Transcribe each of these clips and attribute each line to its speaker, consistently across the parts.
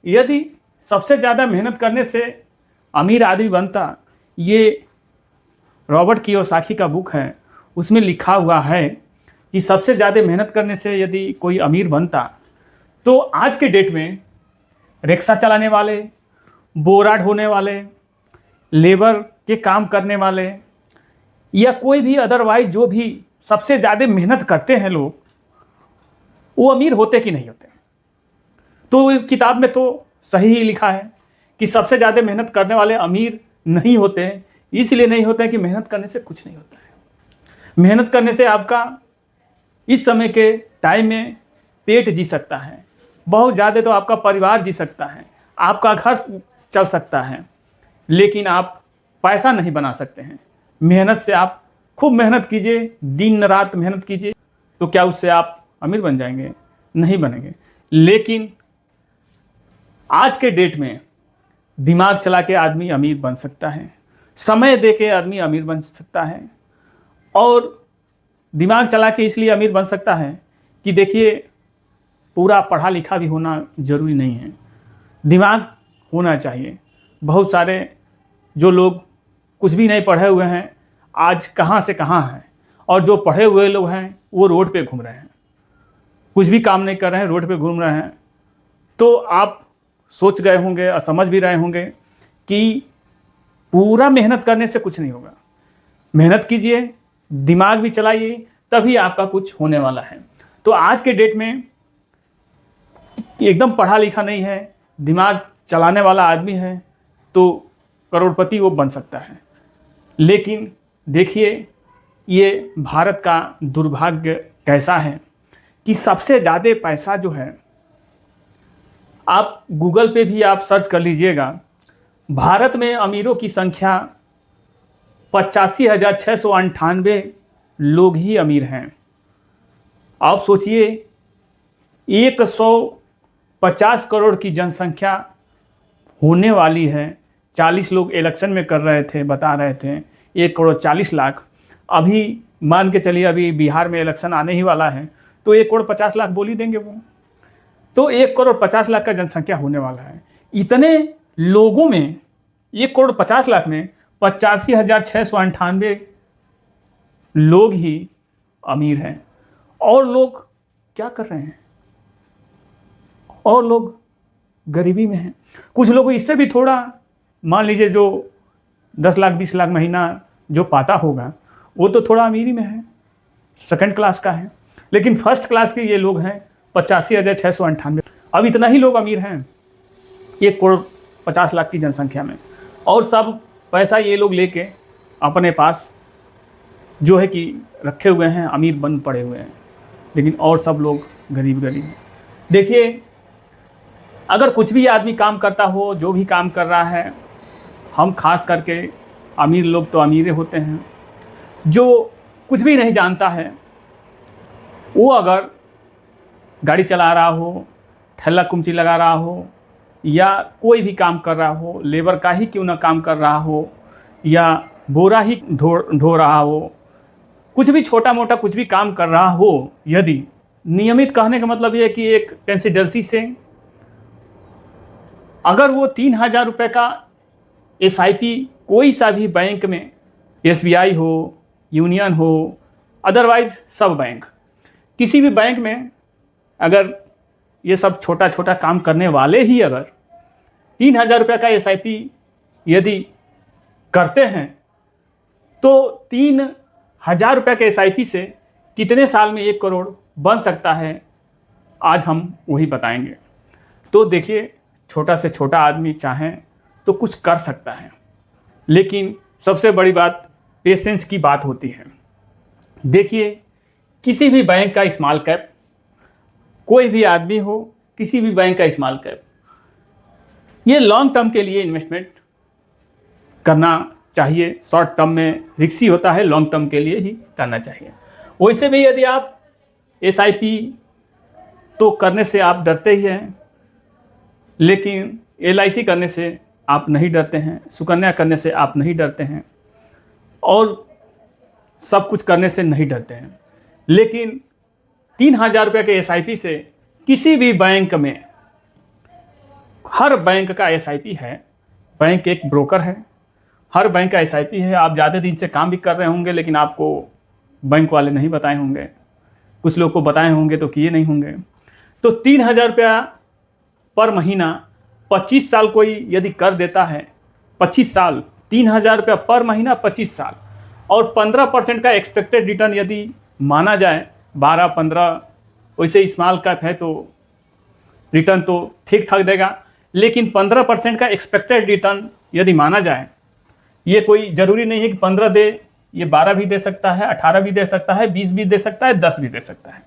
Speaker 1: यदि सबसे ज़्यादा मेहनत करने से अमीर आदमी बनता, ये रॉबर्ट कियोसाकी का बुक है, उसमें लिखा हुआ है कि सबसे ज़्यादा मेहनत करने से यदि कोई अमीर बनता तो आज के डेट में रिक्शा चलाने वाले, बोरा ढोने वाले, लेबर के काम करने वाले या कोई भी अदरवाइज जो भी सबसे ज़्यादा मेहनत करते हैं लोग, वो अमीर होते कि नहीं होते। तो किताब में तो सही ही लिखा है कि सबसे ज़्यादा मेहनत करने वाले अमीर नहीं होते हैं। इसलिए नहीं होते हैं कि मेहनत करने से कुछ नहीं होता है। मेहनत करने से आपका इस समय के टाइम में पेट जी सकता है, बहुत ज़्यादा तो आपका परिवार जी सकता है, आपका घर चल सकता है, लेकिन आप पैसा नहीं बना सकते हैं। मेहनत से आप खूब मेहनत कीजिए, दिन रात मेहनत कीजिए, तो क्या उससे आप अमीर बन जाएंगे? नहीं बनेंगे। लेकिन आज के डेट में दिमाग चला के आदमी अमीर बन सकता है, समय दे के आदमी अमीर बन सकता है। और दिमाग चला के इसलिए अमीर बन सकता है कि देखिए, पूरा पढ़ा लिखा भी होना ज़रूरी नहीं है, दिमाग होना चाहिए। बहुत सारे जो लोग कुछ भी नहीं पढ़े हुए हैं आज कहाँ से कहाँ हैं, और जो पढ़े हुए लोग हैं वो रोड पे घूम रहे हैं, कुछ भी काम नहीं कर रहे हैं, रोड पे घूम रहे हैं। तो आप सोच गए होंगे और समझ भी रहे होंगे कि पूरा मेहनत करने से कुछ नहीं होगा। मेहनत कीजिए, दिमाग भी चलाइए, तभी आपका कुछ होने वाला है। तो आज के डेट में एकदम पढ़ा लिखा नहीं है, दिमाग चलाने वाला आदमी है तो करोड़पति वो बन सकता है। लेकिन देखिए, ये भारत का दुर्भाग्य कैसा है कि सबसे ज़्यादा पैसा जो है, आप गूगल पे भी आप सर्च कर लीजिएगा, भारत में अमीरों की संख्या 85,698 लोग ही अमीर हैं। आप सोचिए, 150 करोड़ की जनसंख्या होने वाली है। 40 लोग इलेक्शन में कर रहे थे, बता रहे थे 1,40,00,000। अभी मान के चलिए, अभी बिहार में इलेक्शन आने ही वाला है, तो 1,50,00,000 बोल ही देंगे वो। तो 1,50,00,000 का जनसंख्या होने वाला है। इतने लोगों में, 1,50,00,000 में 85,698 लोग ही अमीर हैं। और लोग क्या कर रहे हैं? और लोग गरीबी में हैं। कुछ लोग इससे भी थोड़ा, मान लीजिए जो 10 लाख 20 लाख महीना जो पाता होगा, वो तो थोड़ा अमीरी में है, सेकंड क्लास का है। लेकिन फर्स्ट क्लास के ये लोग हैं 85,698। अब इतना ही लोग अमीर हैं 1,50,00,000 की जनसंख्या में, और सब पैसा ये लोग लेके अपने पास जो है कि रखे हुए हैं, अमीर बन पड़े हुए हैं। लेकिन और सब लोग गरीब हैं। देखिए, अगर कुछ भी आदमी काम करता हो, जो भी काम कर रहा है, हम खास करके अमीर लोग तो अमीर होते हैं। जो कुछ भी नहीं जानता है, वो अगर गाड़ी चला रहा हो, ठेला कुमची लगा रहा हो, या कोई भी काम कर रहा हो, लेबर का ही क्यों ना काम कर रहा हो, या बोरा ही ढो रहा हो, कुछ भी छोटा मोटा कुछ भी काम कर रहा हो, यदि नियमित, कहने का मतलब ये है कि एक कंसिस्टेंसी से अगर वो 3,000 रुपये का SIP कोई सा भी बैंक में, SBI हो, यूनियन हो, अदरवाइज सब बैंक, किसी भी बैंक में अगर ये सब छोटा छोटा काम करने वाले ही अगर 3,000 रुपये का SIP यदि करते हैं, तो 3,000 रुपये के SIP से कितने साल में 1 करोड़ बन सकता है, आज हम वही बताएंगे। तो देखिए, छोटा से छोटा आदमी चाहें तो कुछ कर सकता है, लेकिन सबसे बड़ी बात पेशेंस की बात होती है। देखिए, किसी भी बैंक का स्मॉल कैप, कोई भी आदमी हो, किसी भी बैंक का स्मॉल कैप, ये लॉन्ग टर्म के लिए इन्वेस्टमेंट करना चाहिए। शॉर्ट टर्म में रिस्की होता है, लॉन्ग टर्म के लिए ही करना चाहिए। वैसे भी यदि आप SIP तो करने से आप डरते ही हैं, लेकिन LIC करने से आप नहीं डरते हैं, सुकन्या करने से आप नहीं डरते हैं, और सब कुछ करने से नहीं डरते हैं। लेकिन 3,000 रुपये के SIP से किसी भी बैंक में हर बैंक का एसआईपी है, बैंक एक ब्रोकर है, हर बैंक का एसआईपी है। आप ज़्यादा दिन से काम भी कर रहे होंगे लेकिन आपको बैंक वाले नहीं बताए होंगे, कुछ लोग को बताए होंगे तो किए नहीं होंगे। तो 3,000 रुपया पर महीना 25 साल कोई यदि कर देता है, 25 साल 3,000 रुपया पर महीना 25 साल, और 15% का एक्सपेक्टेड रिटर्न यदि माना जाए, 12-15 वैसे स्मॉल कैप है तो रिटर्न तो ठीक ठाक देगा, लेकिन 15% का एक्सपेक्टेड रिटर्न यदि माना जाए, ये कोई ज़रूरी नहीं है कि 15 दे, ये 12 भी दे सकता है, 18 भी दे सकता है, 20 भी दे सकता है, 10 भी दे सकता है।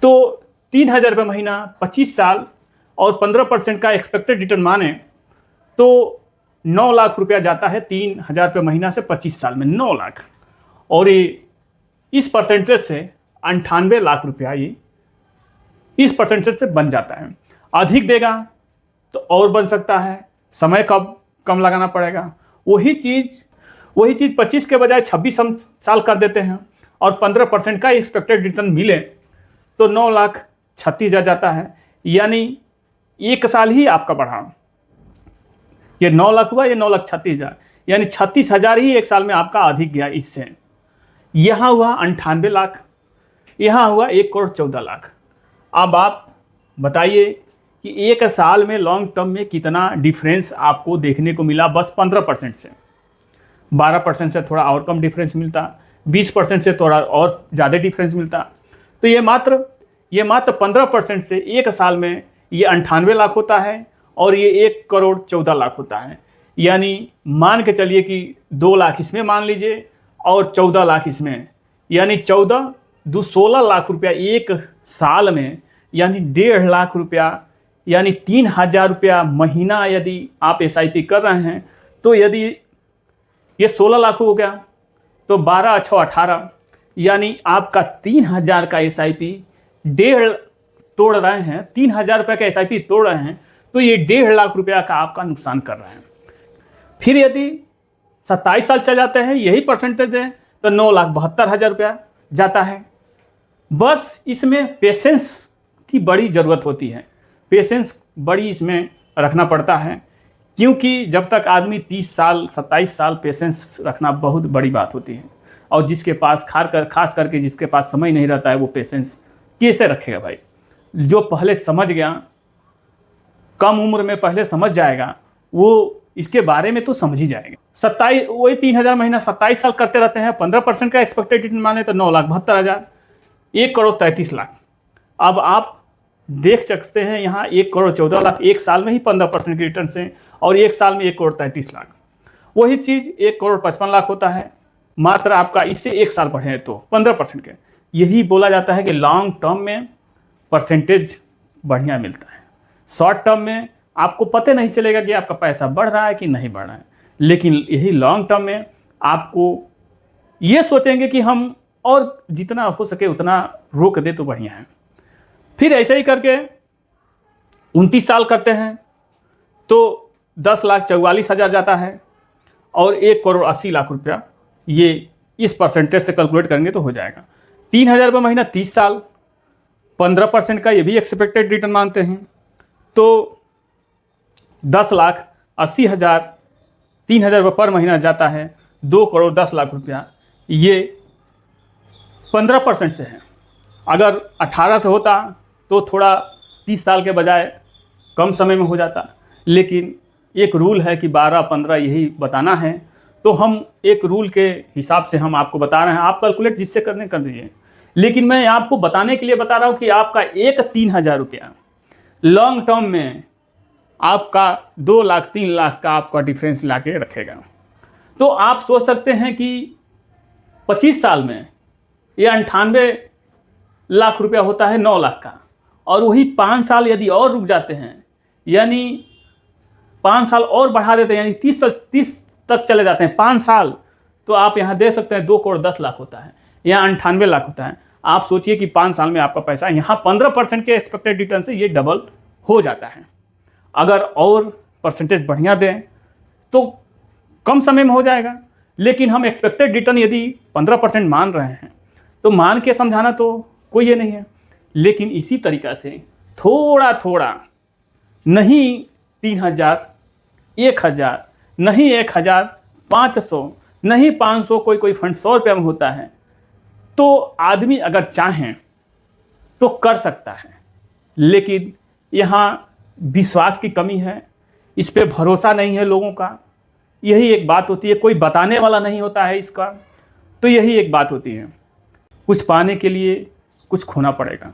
Speaker 1: तो 3,000 रुपये महीना 25 साल और 15% का एक्सपेक्टेड रिटर्न माने तो 9 लाख रुपया जाता है 3,000 रुपये महीना से 25 साल में, 9 लाख। और ये इस परसेंटेज से 98 लाख रुपया ये इस परसेंटेज से बन जाता है। अधिक देगा तो और बन सकता है, समय कम लगाना पड़ेगा। वही चीज़ 25 के बजाय 26 हम साल कर देते हैं और 15% का एक्सपेक्टेड रिटर्न मिले तो 9,36,000 जाता है, यानी 1 साल ही आपका बढ़ा। ये 9 लाख हुआ, ये 9,36,000, यानी 36,000 ही 1 साल में आपका अधिक गया इससे। यहाँ हुआ 98 लाख, यहाँ हुआ 1,14,00,000। अब आप बताइए कि 1 साल में लॉन्ग टर्म में कितना डिफरेंस आपको देखने को मिला, बस 15% से। 12% से थोड़ा और कम डिफरेंस मिलता, 20% से थोड़ा और ज़्यादा डिफरेंस मिलता। तो ये मात्र 15% से 1 साल में ये 98 लाख होता है और ये 1,14,00,000 होता है। यानी मान के चलिए कि 2 लाख इसमें मान लीजिए और 14 लाख इसमें, यानी 16 लाख रुपया 1 साल में, यानी 1.5 लाख रुपया, यानी 3,000 रुपया महीना यदि आप एसआईपी कर रहे हैं तो यदि ये 16 लाख हो गया तो 12 × 18, यानी आपका 3,000 का एसआईपी 1.5 तोड़ रहे हैं, 3,000 रुपये का एसआईपी तोड़ रहे हैं तो ये 1.5 लाख रुपया का आपका नुकसान कर रहे हैं। फिर यदि 27 साल चल जाते हैं, यही परसेंटेज है, तो 9,72,000 रुपया जाता है। बस इसमें पेशेंस की बड़ी ज़रूरत होती है, पेशेंस बड़ी इसमें रखना पड़ता है, क्योंकि जब तक आदमी 30 साल 27 साल पेशेंस रखना बहुत बड़ी बात होती है। और जिसके पास खास करके जिसके पास समय नहीं रहता है वो पेशेंस कैसे रखेगा भाई। जो पहले समझ गया, कम उम्र में पहले समझ जाएगा, वो इसके बारे में तो समझ ही जाएगा। 27 वही 3,000 महीना 27 साल करते रहते हैं, 15% का एक्सपेक्टेड रिटर्न माने तो 9,72,000, 1,33,00,000। अब आप देख सकते हैं यहाँ 1,14,00,000 1 साल में ही 15% के रिटर्न से, और 1 साल में 1,33,00,000। वही चीज़ 1,55,00,000 होता है, मात्र आपका इससे 1 साल बढ़े तो 15% के। यही बोला जाता है कि लॉन्ग टर्म में परसेंटेज बढ़िया मिलता है, शॉर्ट टर्म में आपको पता नहीं चलेगा कि आपका पैसा बढ़ रहा है कि नहीं बढ़ रहा है। लेकिन यही लॉन्ग टर्म में आपको ये सोचेंगे कि हम और जितना हो सके उतना रोक दे तो बढ़िया है। फिर ऐसे ही करके 29 साल करते हैं तो 10,44,000 जाता है और 1,80,00,000 रुपया ये इस परसेंटेज से कैलकुलेट करेंगे तो हो जाएगा। 3,000 रुपये महीना 30 साल, 15% का ये भी एक्सपेक्टेड रिटर्न मानते हैं तो 10,80,000, 3,000 रुपये पर महीना जाता है, 2,10,00,000 रुपया ये 15% से है। अगर 18 से होता तो थोड़ा 30 साल के बजाय कम समय में हो जाता, लेकिन एक रूल है कि 12-15 यही बताना है, तो हम एक रूल के हिसाब से हम आपको बता रहे हैं। आप कैलकुलेट जिससे करने कर दीजिए, लेकिन मैं आपको बताने के लिए बता रहा हूँ कि आपका 3,000 रुपया लॉन्ग टर्म में आपका 2 लाख 3 लाख का आपका डिफरेंस ला के रखेगा। तो आप सोच सकते हैं कि 25 साल में ये 98 लाख रुपया होता है 9 लाख का, और वही 5 साल यदि और रुक जाते हैं, यानी 5 साल और बढ़ा देते हैं, यानी 30 तक चले जाते हैं 5 साल, तो आप यहाँ दे सकते हैं 2,10,00,000 होता है, यहाँ 98 लाख होता है। आप सोचिए कि 5 साल में आपका पैसा यहाँ 15% के एक्सपेक्टेड रिटर्न से ये डबल हो जाता है। अगर और परसेंटेज बढ़िया दें तो कम समय में हो जाएगा, लेकिन हम एक्सपेक्टेड रिटर्न यदि 15% मान रहे हैं तो मान के समझाना तो कोई ये नहीं है। लेकिन इसी तरीक़ा से थोड़ा थोड़ा नहीं 3,000, 1,000, नहीं 1,500, नहीं 500, कोई फंड 100 रुपये में होता है। तो आदमी अगर चाहें तो कर सकता है, लेकिन यहाँ विश्वास की कमी है, इस पे भरोसा नहीं है लोगों का। यही एक बात होती है, कोई बताने वाला नहीं होता है इसका, तो यही एक बात होती है। कुछ पाने के लिए कुछ खोना पड़ेगा।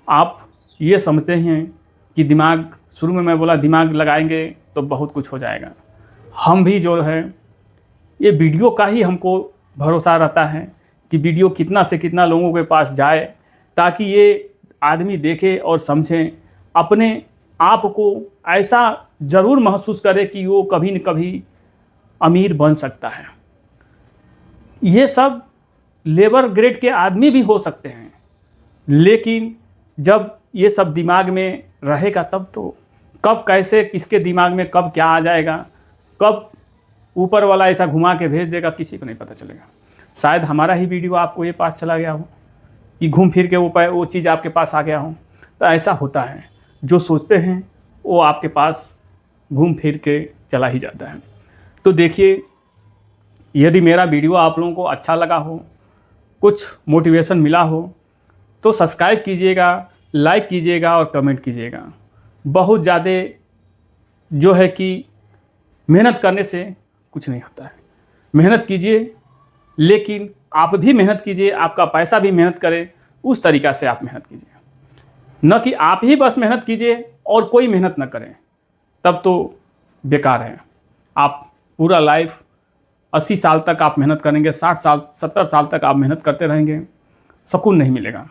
Speaker 1: आप ये समझते हैं कि दिमाग, शुरू में मैं बोला दिमाग लगाएंगे तो बहुत कुछ हो जाएगा। हम भी जो है ये वीडियो का ही हमको भरोसा रहता है कि वीडियो कितना से कितना लोगों के पास जाए, ताकि ये आदमी देखे और समझें, अपने आप को ऐसा ज़रूर महसूस करे कि वो कभी न कभी अमीर बन सकता है। ये सब लेबर ग्रेड के आदमी भी हो सकते हैं, लेकिन जब ये सब दिमाग में रहेगा तब तो, कब कैसे किसके दिमाग में कब क्या आ जाएगा, कब ऊपर वाला ऐसा घुमा के भेज देगा, किसी को नहीं पता चलेगा। शायद हमारा ही वीडियो आपको ये पास चला गया हो कि घूम फिर के वो चीज़ आपके पास आ गया हो। तो ऐसा होता है, जो सोचते हैं वो आपके पास घूम फिर के चला ही जाता है। तो देखिए, यदि मेरा वीडियो आप लोगों को अच्छा लगा हो, कुछ मोटिवेशन मिला हो, तो सब्सक्राइब कीजिएगा, लाइक कीजिएगा और कमेंट कीजिएगा। बहुत ज़्यादा जो है कि मेहनत करने से कुछ नहीं होता है। मेहनत कीजिए, लेकिन आप भी मेहनत कीजिए, आपका पैसा भी मेहनत करे, उस तरीक़ा से आप मेहनत कीजिए। न कि आप ही बस मेहनत कीजिए और कोई मेहनत न करें, तब तो बेकार है। आप पूरा लाइफ 80 साल तक आप मेहनत करेंगे, 60 साल 70 साल तक आप मेहनत करते रहेंगे, सुकून नहीं मिलेगा।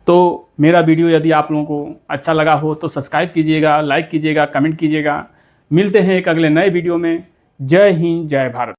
Speaker 1: तो मेरा वीडियो यदि आप लोगों को अच्छा लगा हो तो सब्सक्राइब कीजिएगा, लाइक कीजिएगा, कमेंट कीजिएगा। मिलते हैं एक अगले नए वीडियो में। जय हिंद, जय भारत।